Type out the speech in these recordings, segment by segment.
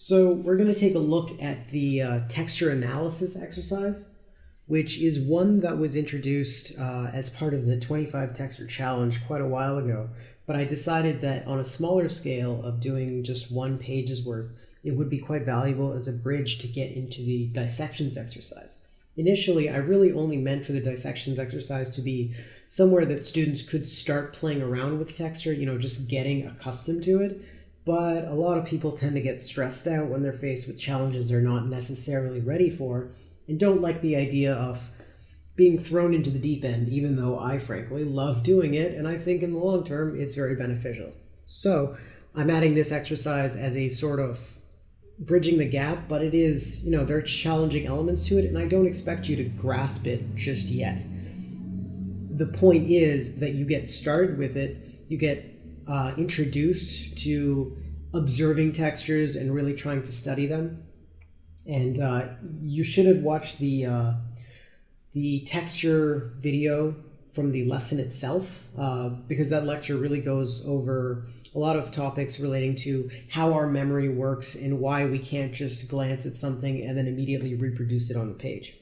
So we're going to take a look at the texture analysis exercise, which is one that was introduced as part of the 25 texture challenge quite a while ago. But I decided that on a smaller scale of doing just one page's worth, it would be quite valuable as a bridge to get into the dissections exercise. Initially, I really only meant for the dissections exercise to be somewhere that students could start playing around with texture, just getting accustomed to it. But a lot of people tend to get stressed out when they're faced with challenges they're not necessarily ready for and don't like the idea of being thrown into the deep end, even though I frankly love doing it, and I think in the long term it's very beneficial. So I'm adding this exercise as a sort of bridging the gap, but it is, there are challenging elements to it, and I don't expect you to grasp it just yet. The point is that you get started with it, you get introduced to observing textures and really trying to study them. And you should have watched the texture video from the lesson itself, because that lecture really goes over a lot of topics relating to how our memory works and why we can't just glance at something and then immediately reproduce it on the page.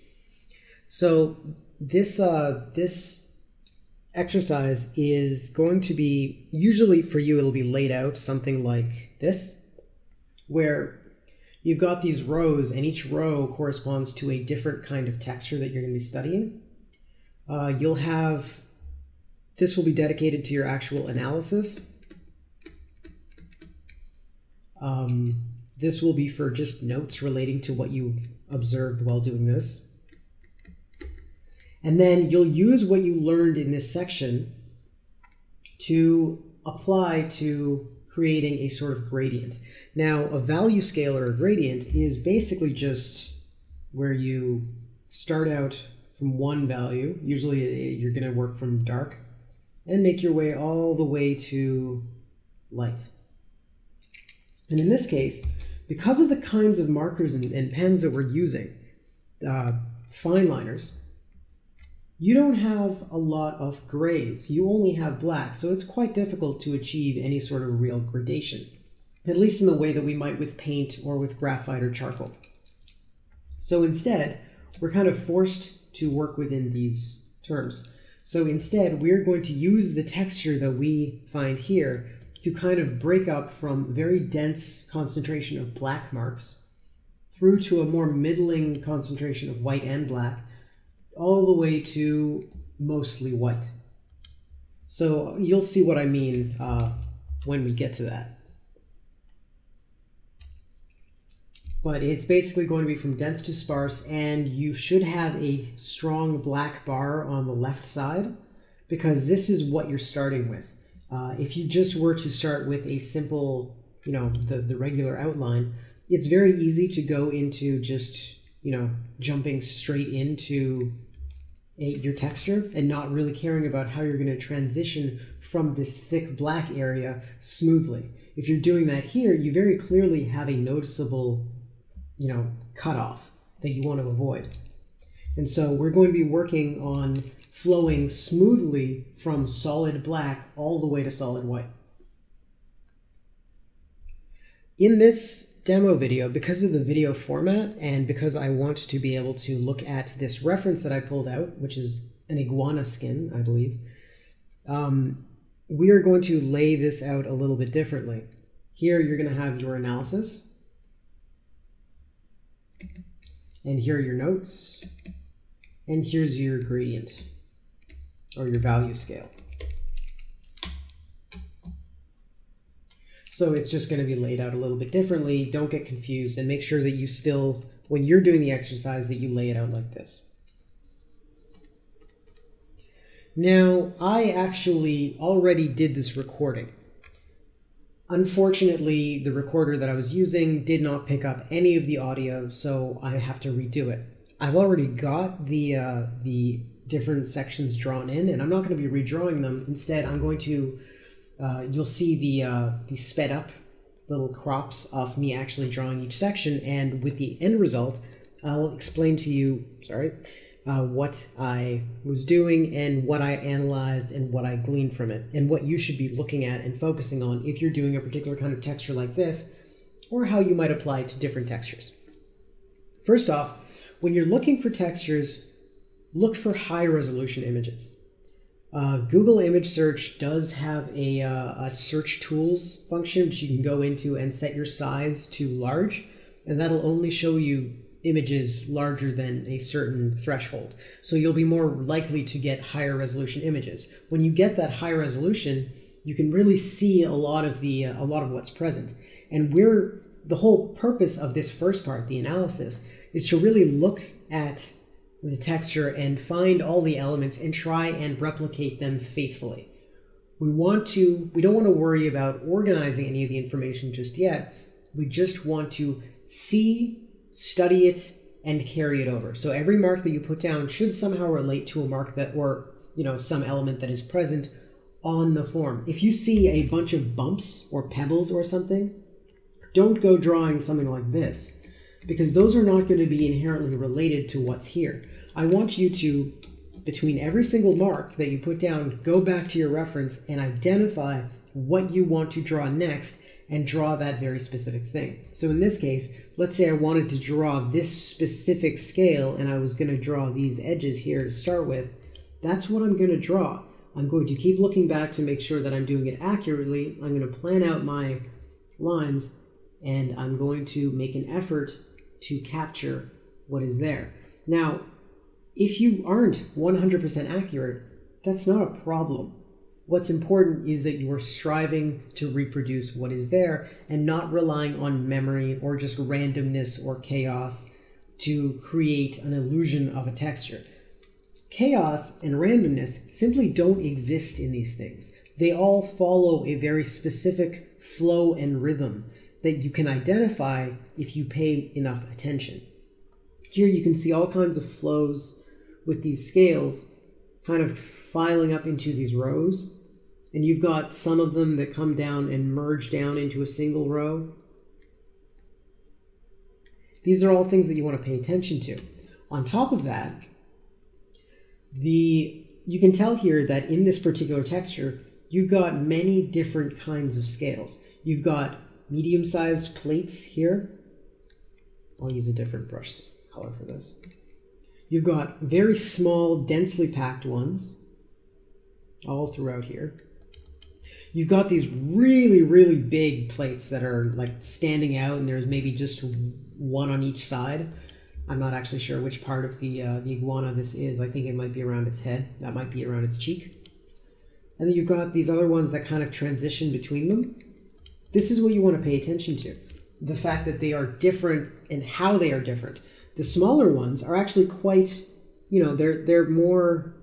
So this exercise is going to be, usually for you it'll be laid out something like this, where you've got these rows and each row corresponds to a different kind of texture that you're going to be studying. You'll have, this will be dedicated to your actual analysis. This will be for just notes relating to what you observed while doing this. And then you'll use what you learned in this section to apply to creating a sort of gradient. Now, a value scale or a gradient is basically just where you start out from one value. Usually you're going to work from dark and make your way all the way to light. And in this case, because of the kinds of markers and pens that we're using, fine liners, you don't have a lot of grays. You only have black, so it's quite difficult to achieve any sort of real gradation, at least in the way that we might with paint or with graphite or charcoal. So instead, we're kind of forced to work within these terms. So instead, we're going to use the texture that we find here to kind of break up from very dense concentration of black marks through to a more middling concentration of white and black, all the way to mostly white. So you'll see what I mean when we get to that. But it's basically going to be from dense to sparse, and you should have a strong black bar on the left side, because this is what you're starting with. If you just were to start with a simple, the regular outline, it's very easy to go into just, jumping straight into your texture and not really caring about how you're going to transition from this thick black area smoothly. If you're doing that here, you very clearly have a noticeable, cutoff that you want to avoid. And so we're going to be working on flowing smoothly from solid black all the way to solid white. In this demo video, because of the video format and because I want to be able to look at this reference that I pulled out, which is an iguana skin, I believe, we are going to lay this out a little bit differently. Here you're going to have your analysis, and here are your notes, and here's your gradient or your value scale. So it's just going to be laid out a little bit differently. Don't get confused, and make sure that you still, when you're doing the exercise, that you lay it out like this. Now, I actually already did this recording. Unfortunately, the recorder that I was using did not pick up any of the audio, so I have to redo it. I've already got the different sections drawn in, and I'm not going to be redrawing them. Instead, I'm going to you'll see the sped up little crops of me actually drawing each section, and with the end result, I'll explain to you, what I was doing and what I analyzed and what I gleaned from it, and what you should be looking at and focusing on if you're doing a particular kind of texture like this or how you might apply it to different textures. First off, when you're looking for textures, look for high resolution images. Google image search does have a search tools function which you can go into and set your size to large, and that'll only show you images larger than a certain threshold. So you'll be more likely to get higher resolution images. When you get that high resolution, you can really see a lot of what's present. And the whole purpose of this first part, the analysis, is to really look at the texture and find all the elements and try and replicate them faithfully. We don't want to worry about organizing any of the information just yet. We just want to see, study it, and carry it over. So every mark that you put down should somehow relate to a mark that, or some element that is present on the form. If you see a bunch of bumps or pebbles or something, don't go drawing something like this, because those are not going to be inherently related to what's here. I want you to, between every single mark that you put down, go back to your reference and identify what you want to draw next and draw that very specific thing. So in this case, let's say I wanted to draw this specific scale and I was going to draw these edges here to start with. That's what I'm going to draw. I'm going to keep looking back to make sure that I'm doing it accurately. I'm going to plan out my lines and I'm going to make an effort to capture what is there. Now, if you aren't 100% accurate, that's not a problem. What's important is that you are striving to reproduce what is there and not relying on memory or just randomness or chaos to create an illusion of a texture. Chaos and randomness simply don't exist in these things. They all follow a very specific flow and rhythm that you can identify if you pay enough attention. Here you can see all kinds of flows with these scales kind of filing up into these rows, and you've got some of them that come down and merge down into a single row. These are all things that you want to pay attention to. On top of that, you can tell here that in this particular texture, you've got many different kinds of scales. You've got medium-sized plates here. I'll use a different brush color for this. You've got very small, densely packed ones all throughout here. You've got these really, really big plates that are like standing out, and there's maybe just one on each side. I'm not actually sure which part of the iguana this is. I think it might be around its head. That might be around its cheek. And then you've got these other ones that kind of transition between them. This is what you want to pay attention to. The fact that they are different and how they are different. The smaller ones are actually quite, they're more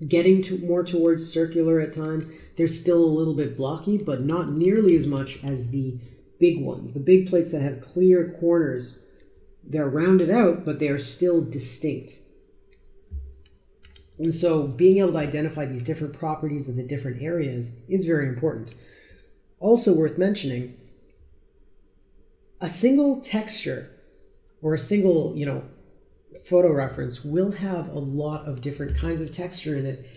getting more towards circular at times. They're still a little bit blocky, but not nearly as much as the big ones. The big plates that have clear corners, they're rounded out, but they are still distinct. And so being able to identify these different properties of the different areas is very important. Also worth mentioning, a single texture or a single, photo reference will have a lot of different kinds of texture in it.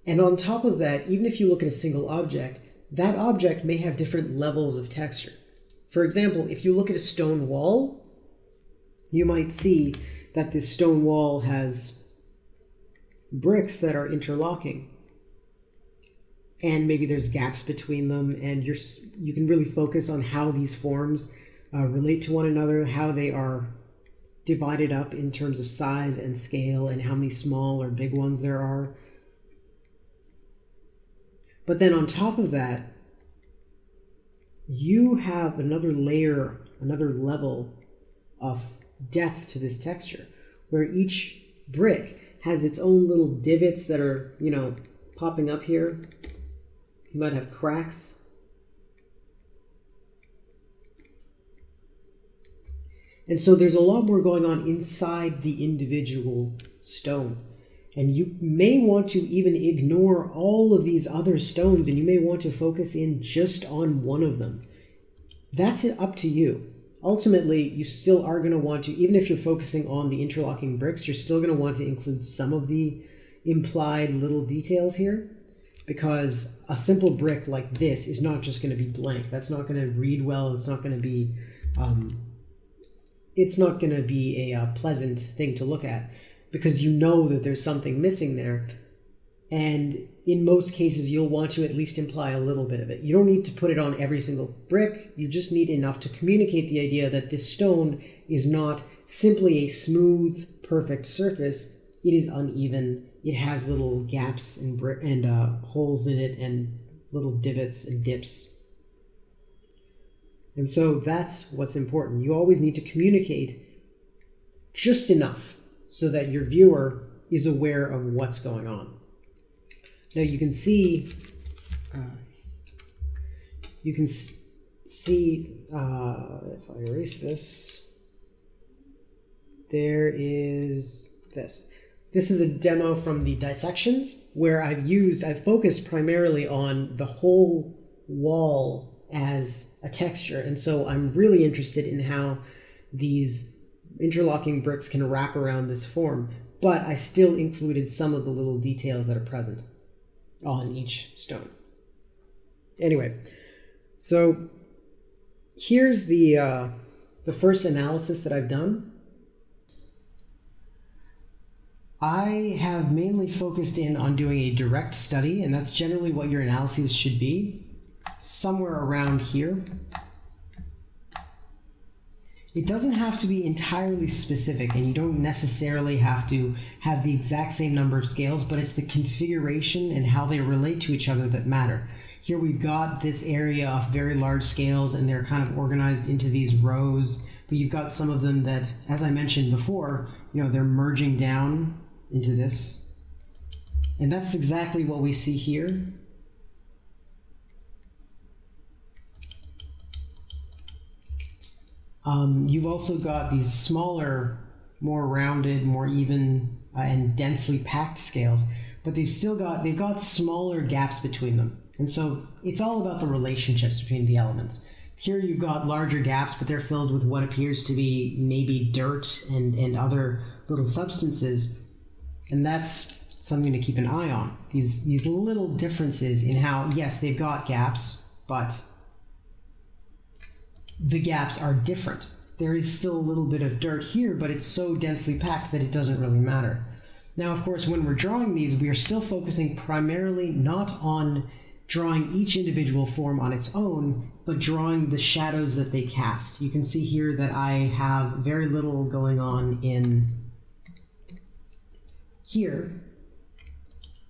And on top of that, even if you look at a single object, that object may have different levels of texture. For example, if you look at a stone wall, you might see that this stone wall has bricks that are interlocking. And maybe there's gaps between them, and you can really focus on how these forms relate to one another, how they are divided up in terms of size and scale, and how many small or big ones there are. But then on top of that, you have another layer, another level of depth to this texture, where each brick has its own little divots that are, popping up here. You might have cracks. And so there's a lot more going on inside the individual stone. And you may want to even ignore all of these other stones, and you may want to focus in just on one of them. That's up to you. Ultimately, you still are going to want to, even if you're focusing on the interlocking bricks, you're still going to want to include some of the implied little details here, because a simple brick like this is not just going to be blank. That's not going to read well. It's not going to be it's not going to be a pleasant thing to look at, because you know that there's something missing there. And in most cases, you'll want to at least imply a little bit of it. You don't need to put it on every single brick. You just need enough to communicate the idea that this stone is not simply a smooth, perfect surface. It is uneven. It has little gaps and holes in it and little divots and dips. And so that's what's important. You always need to communicate just enough so that your viewer is aware of what's going on. Now you can see, if I erase this, there is this. This is a demo from the dissections where I've focused primarily on the whole wall as a texture. And so I'm really interested in how these interlocking bricks can wrap around this form, but I still included some of the little details that are present on each stone. Anyway, so here's the first analysis that I've done. I have mainly focused in on doing a direct study, and that's generally what your analyses should be, somewhere around here. It doesn't have to be entirely specific, and you don't necessarily have to have the exact same number of scales, but it's the configuration and how they relate to each other that matter. Here we've got this area of very large scales, and they're kind of organized into these rows, but you've got some of them that, as I mentioned before, they're merging down into this. And that's exactly what we see here. You've also got these smaller, more rounded, more even and densely packed scales, but they've got smaller gaps between them. And so it's all about the relationships between the elements. Here you've got larger gaps, but they're filled with what appears to be maybe dirt and other little substances. And that's something to keep an eye on. These little differences in how, yes, they've got gaps, but the gaps are different. There is still a little bit of dirt here, but it's so densely packed that it doesn't really matter. Now, of course, when we're drawing these, we are still focusing primarily not on drawing each individual form on its own, but drawing the shadows that they cast. You can see here that I have very little going on in here,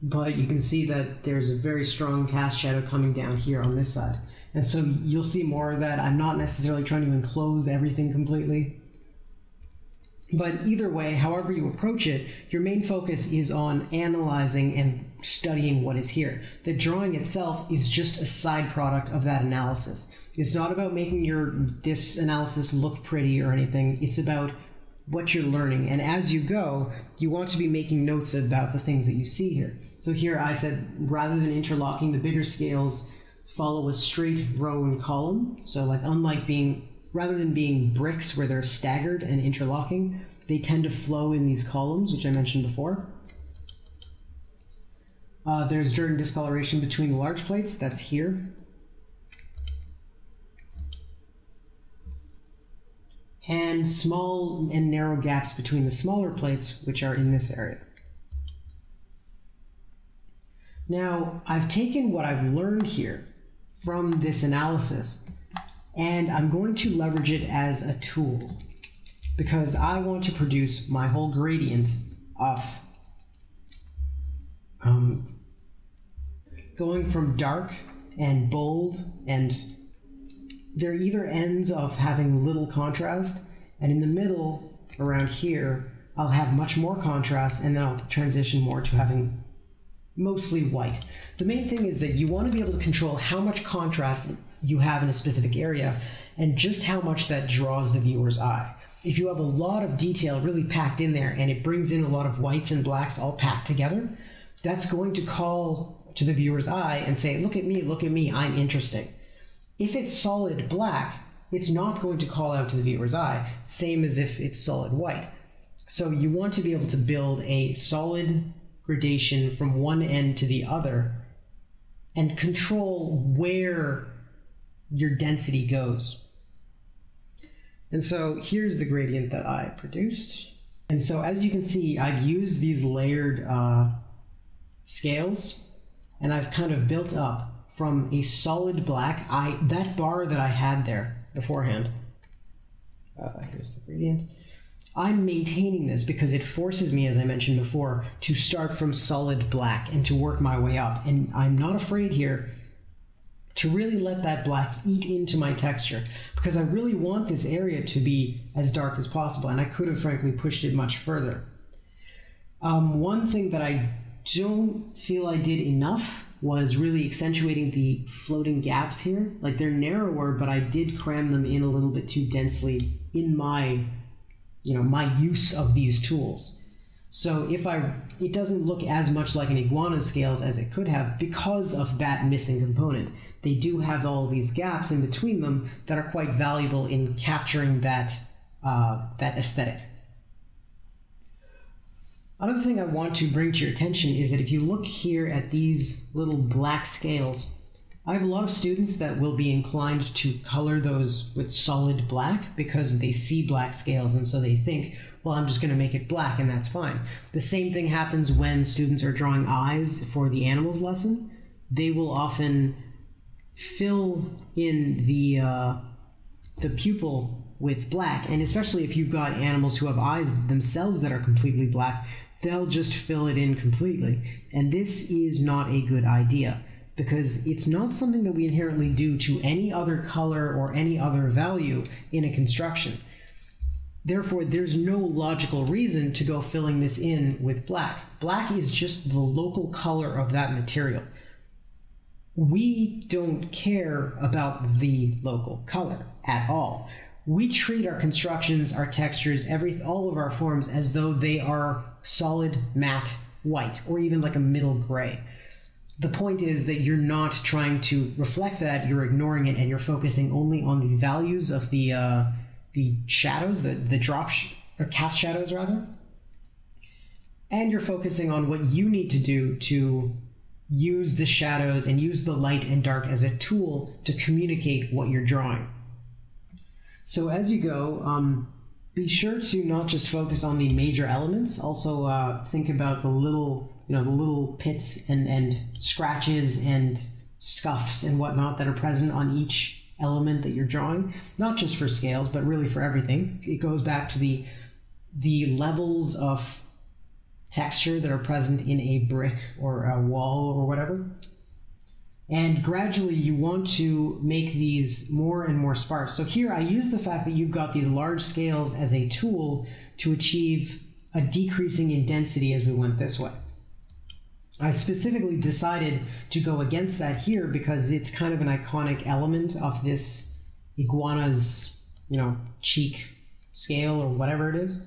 but you can see that there's a very strong cast shadow coming down here on this side. And so you'll see more of that. I'm not necessarily trying to enclose everything completely. But either way, however you approach it, your main focus is on analyzing and studying what is here. The drawing itself is just a side product of that analysis. It's not about making this analysis look pretty or anything. It's about what you're learning. And as you go, you want to be making notes about the things that you see here. So here I said, rather than interlocking, the bigger scales follow a straight row and column. So rather than being bricks where they're staggered and interlocking, they tend to flow in these columns, which I mentioned before. There's dirt and discoloration between the large plates, that's here. And small and narrow gaps between the smaller plates, which are in this area. Now, I've taken what I've learned here from this analysis, and I'm going to leverage it as a tool because I want to produce my whole gradient of going from dark and bold, and they're either ends of having little contrast, and in the middle around here I'll have much more contrast, and then I'll transition more to having mostly white. The main thing is that you want to be able to control how much contrast you have in a specific area and just how much that draws the viewer's eye. If you have a lot of detail really packed in there and it brings in a lot of whites and blacks all packed together, that's going to call to the viewer's eye and say, look at me, I'm interesting. If it's solid black, it's not going to call out to the viewer's eye, same as if it's solid white. So you want to be able to build a solid gradation from one end to the other and control where your density goes. And so here's the gradient that I produced. And so as you can see, I've used these layered scales, and I've kind of built up from a solid black. That bar that I had there beforehand, here's the gradient. I'm maintaining this because it forces me, as I mentioned before, to start from solid black and to work my way up. And I'm not afraid here to really let that black eat into my texture, because I really want this area to be as dark as possible, and I could have frankly pushed it much further. One thing that I don't feel I did enough was really accentuating the floating gaps here. Like, they're narrower, but I did cram them in a little bit too densely in my my use of these tools. So it doesn't look as much like an iguana scales as it could have because of that missing component. They do have all these gaps in between them that are quite valuable in capturing that aesthetic. Another thing I want to bring to your attention is that if you look here at these little black scales, I have a lot of students that will be inclined to color those with solid black because they see black scales, and so they think, well, I'm just going to make it black and that's fine. The same thing happens when students are drawing eyes for the animals lesson. They will often fill in the pupil with black, and especially if you've got animals who have eyes themselves that are completely black, they'll just fill it in completely. And this is not a good idea, because it's not something that we inherently do to any other color or any other value in a construction. Therefore, there's no logical reason to go filling this in with black. Black is just the local color of that material. We don't care about the local color at all. We treat our constructions, our textures, all of our forms as though they are solid, matte, white, or even like a middle gray. The point is that you're not trying to reflect that, you're ignoring it, and you're focusing only on the values of the shadows, or cast shadows rather. And you're focusing on what you need to do to use the shadows and use the light and dark as a tool to communicate what you're drawing. So as you go, be sure to not just focus on the major elements. Also think about the little pits and scratches and scuffs and whatnot that are present on each element that you're drawing. Not just for scales, but really for everything. It goes back to the levels of texture that are present in a brick or a wall or whatever. And gradually you want to make these more and more sparse. So here I use the fact that you've got these large scales as a tool to achieve a decreasing in density as we went this way. I specifically decided to go against that here because it's kind of an iconic element of this iguana's, cheek scale or whatever it is.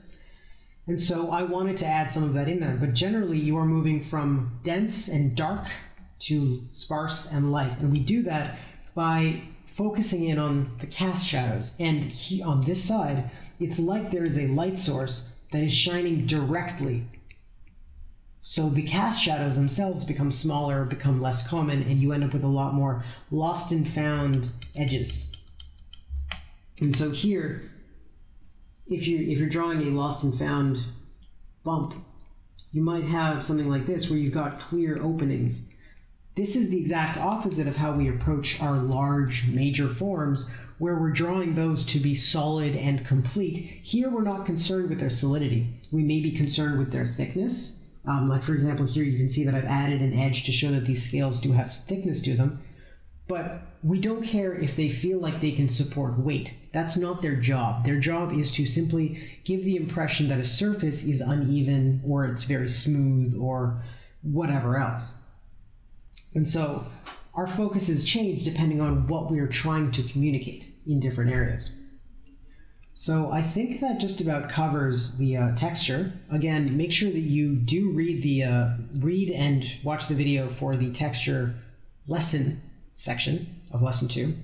And so I wanted to add some of that in there. But generally you are moving from dense and dark to sparse and light. And we do that by focusing in on the cast shadows. And on this side, it's like there is a light source that is shining directly. So the cast shadows themselves become smaller, become less common, and you end up with a lot more lost and found edges. And so here, if you're drawing a lost and found bump, you might have something like this where you've got clear openings. This is the exact opposite of how we approach our large major forms, where we're drawing those to be solid and complete. Here we're not concerned with their solidity. We may be concerned with their thickness. Like for example here you can see that I've added an edge to show that these scales do have thickness to them. But we don't care if they feel like they can support weight. That's not their job. Their job is to simply give the impression that a surface is uneven or it's very smooth or whatever else. And so our focuses change depending on what we are trying to communicate in different areas. So I think that just about covers the texture. Again, make sure that you do read and watch the video for the texture lesson section of lesson 2,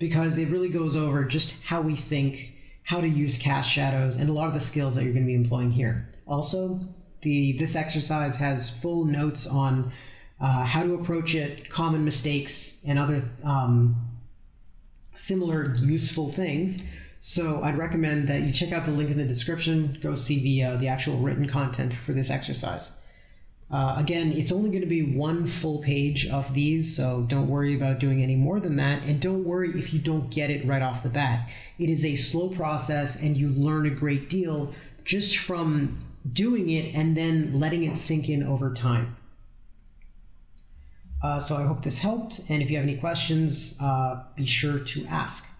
because it really goes over just how we think, how to use cast shadows, and a lot of the skills that you're going to be employing here. Also, this exercise has full notes on how to approach it, common mistakes, and other similar useful things. So I'd recommend that you check out the link in the description, go see the actual written content for this exercise. Again, it's only going to be one full page of these, so don't worry about doing any more than that, and don't worry if you don't get it right off the bat. It is a slow process, and you learn a great deal just from doing it and then letting it sink in over time. So I hope this helped, and if you have any questions, be sure to ask.